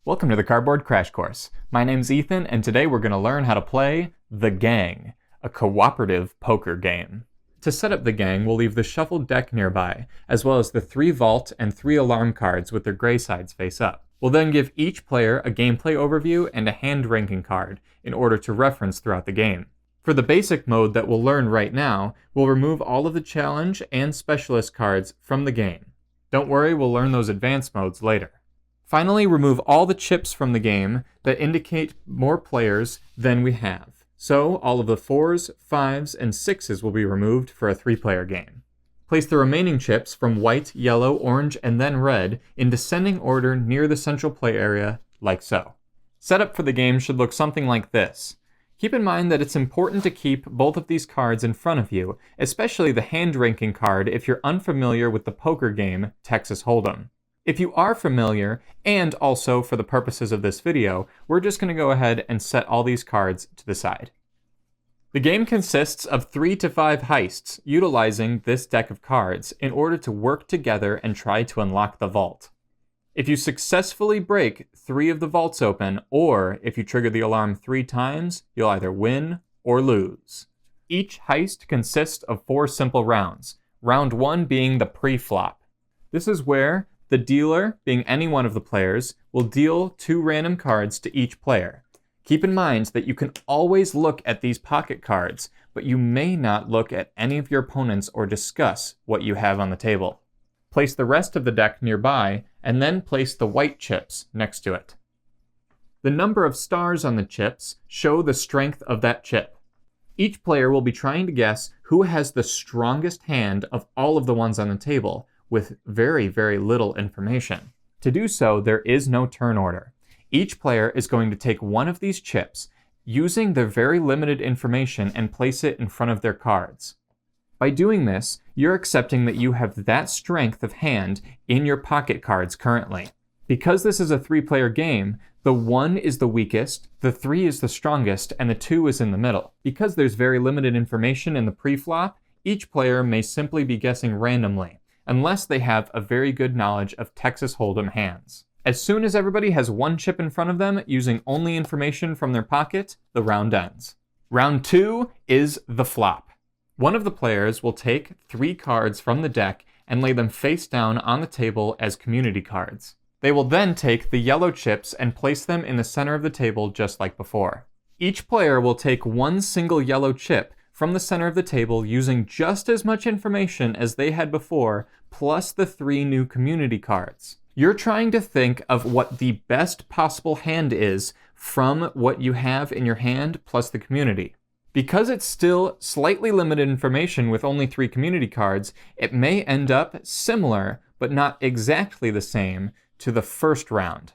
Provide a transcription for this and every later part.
Welcome to the Cardboard Crash Course. My name's Ethan, and today we're going to learn how to play The Gang, a cooperative poker game. To set up the gang, we'll leave the shuffled deck nearby, as well as the 3 vault and 3 alarm cards with their gray sides face up. We'll then give each player a gameplay overview and a hand ranking card in order to reference throughout the game. For the basic mode that we'll learn right now, we'll remove all of the challenge and specialist cards from the game. Don't worry, we'll learn those advanced modes later. Finally, remove all the chips from the game that indicate more players than we have. So, all of the 4s, 5s, and 6s will be removed for a 3-player game. Place the remaining chips from white, yellow, orange, and then red in descending order near the central play area, like so. Setup for the game should look something like this. Keep in mind that it's important to keep both of these cards in front of you, especially the hand ranking card if you're unfamiliar with the poker game Texas Hold'em. If you are familiar, and also for the purposes of this video, we're just going to go ahead and set all these cards to the side. The game consists of 3 to 5 heists, utilizing this deck of cards in order to work together and try to unlock the vault. If you successfully break 3 of the vaults open, or if you trigger the alarm 3 times, you'll either win or lose. Each heist consists of 4 simple rounds, round 1 being the pre-flop. This is where the dealer, being any one of the players, will deal 2 random cards to each player. Keep in mind that you can always look at these pocket cards, but you may not look at any of your opponents or discuss what you have on the table. Place the rest of the deck nearby, and then place the white chips next to it. The number of stars on the chips show the strength of that chip. Each player will be trying to guess who has the strongest hand of all of the ones on the table, with very, very little information. To do so, there is no turn order. Each player is going to take one of these chips, using their very limited information, and place it in front of their cards. By doing this, you're accepting that you have that strength of hand in your pocket cards currently. Because this is a 3-player game, the 1 is the weakest, the 3 is the strongest, and the 2 is in the middle. Because there's very limited information in the pre-flop, each player may simply be guessing randomly, unless they have a very good knowledge of Texas Hold'em hands. As soon as everybody has 1 chip in front of them, using only information from their pocket, the round ends. Round 2 is the flop. One of the players will take 3 cards from the deck and lay them face down on the table as community cards. They will then take the yellow chips and place them in the center of the table just like before. Each player will take 1 single yellow chip from the center of the table using just as much information as they had before, plus the 3 new community cards. You're trying to think of what the best possible hand is from what you have in your hand plus the community. Because it's still slightly limited information with only 3 community cards, it may end up similar, but not exactly the same, to the first round.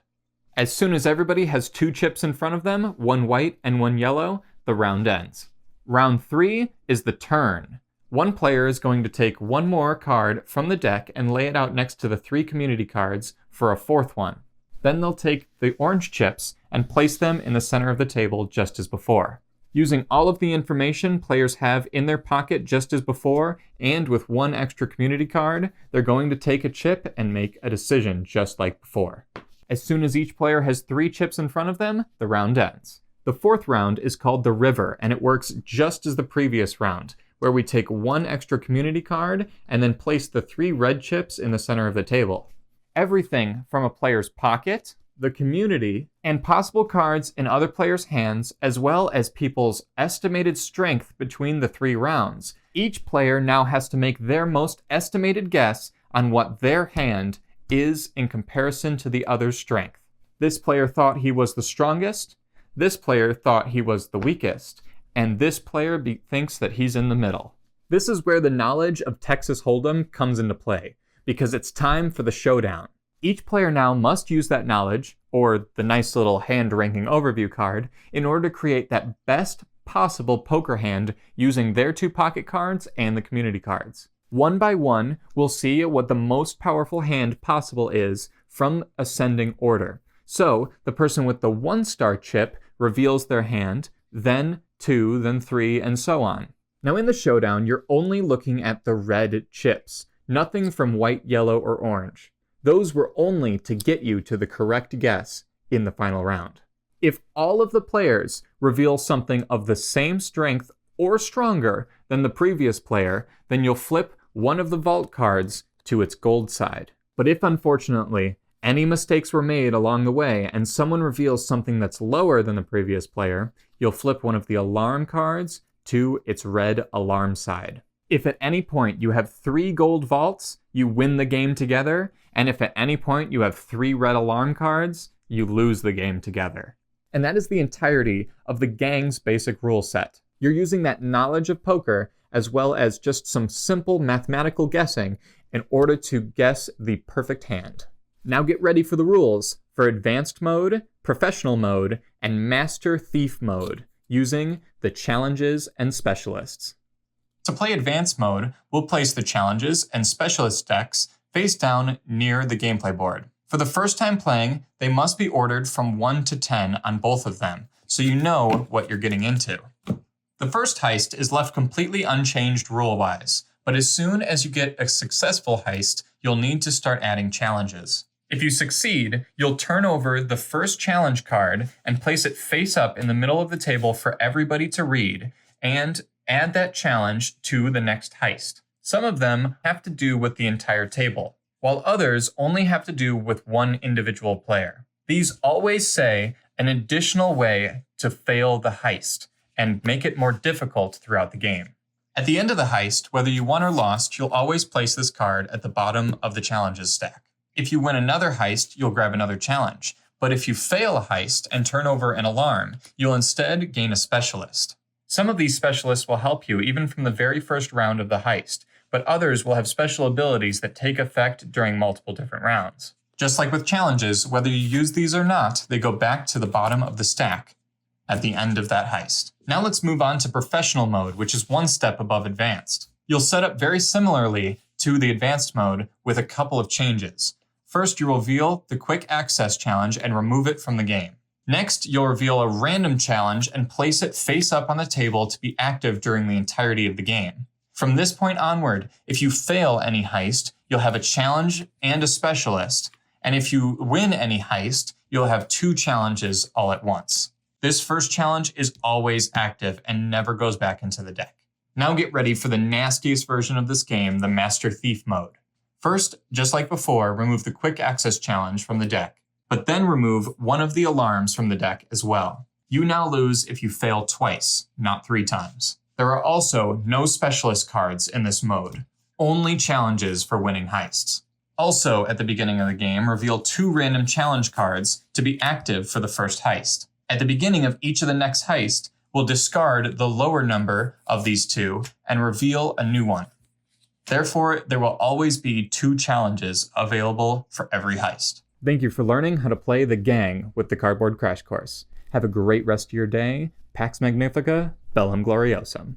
As soon as everybody has 2 chips in front of them, 1 white and 1 yellow, the round ends. Round 3 is the turn. One player is going to take 1 more card from the deck and lay it out next to the 3 community cards for a 4th one. Then they'll take the orange chips and place them in the center of the table just as before. Using all of the information players have in their pocket just as before, and with 1 extra community card, they're going to take a chip and make a decision just like before. As soon as each player has 3 chips in front of them, the round ends. The 4th round is called the river, and it works just as the previous round, where we take 1 extra community card and then place the 3 red chips in the center of the table. Everything from a player's pocket, the community, and possible cards in other players' hands, as well as people's estimated strength between the 3 rounds. Each player now has to make their most estimated guess on what their hand is in comparison to the other's strength. This player thought he was the strongest, this player thought he was the weakest, and this player thinks that he's in the middle. This is where the knowledge of Texas Hold'em comes into play, because it's time for the showdown. Each player now must use that knowledge, or the nice little hand ranking overview card, in order to create that best possible poker hand using their 2 pocket cards and the community cards. One by one, we'll see what the most powerful hand possible is from ascending order. So, the person with the 1-star chip reveals their hand, then 2, then 3, and so on. Now in the showdown, you're only looking at the red chips, nothing from white, yellow, or orange. Those were only to get you to the correct guess in the final round. If all of the players reveal something of the same strength or stronger than the previous player, then you'll flip one of the vault cards to its gold side. But if, unfortunately, any mistakes were made along the way and someone reveals something that's lower than the previous player, you'll flip one of the alarm cards to its red alarm side. If at any point you have 3 gold vaults, you win the game together, and if at any point you have 3 red alarm cards, you lose the game together. And that is the entirety of the gang's basic rule set. You're using that knowledge of poker as well as just some simple mathematical guessing in order to guess the perfect hand. Now get ready for the rules for Advanced Mode, Professional Mode, and Master Thief Mode using the Challenges and Specialists. To play Advanced Mode, we'll place the Challenges and Specialist decks face down near the gameplay board. For the first time playing, they must be ordered from 1 to 10 on both of them, so you know what you're getting into. The first heist is left completely unchanged rule-wise, but as soon as you get a successful heist, you'll need to start adding challenges. If you succeed, you'll turn over the first challenge card and place it face up in the middle of the table for everybody to read, and add that challenge to the next heist. Some of them have to do with the entire table, while others only have to do with one individual player. These always say an additional way to fail the heist and make it more difficult throughout the game. At the end of the heist, whether you won or lost, you'll always place this card at the bottom of the challenges stack. If you win another heist, you'll grab another challenge. But if you fail a heist and turn over an alarm, you'll instead gain a specialist. Some of these specialists will help you even from the very first round of the heist, but others will have special abilities that take effect during multiple different rounds. Just like with challenges, whether you use these or not, they go back to the bottom of the stack at the end of that heist. Now let's move on to Professional Mode, which is one step above Advanced. You'll set up very similarly to the Advanced Mode with a couple of changes. First, you reveal the Quick Access Challenge and remove it from the game. Next, you'll reveal a random challenge and place it face up on the table to be active during the entirety of the game. From this point onward, if you fail any heist, you'll have a challenge and a specialist, and if you win any heist, you'll have 2 challenges all at once. This first challenge is always active and never goes back into the deck. Now get ready for the nastiest version of this game, the Master Thief Mode. First, just like before, remove the Quick Access Challenge from the deck, but then remove one of the alarms from the deck as well. You now lose if you fail twice, not 3 times. There are also no specialist cards in this mode, only challenges for winning heists. Also, at the beginning of the game, reveal 2 random challenge cards to be active for the first heist. At the beginning of each of the next heist, we'll discard the lower number of these 2 and reveal a new one. Therefore, there will always be 2 challenges available for every heist. Thank you for learning how to play the gang with the Cardboard Crash Course. Have a great rest of your day. Pax Magnifica, Bellum Gloriosum.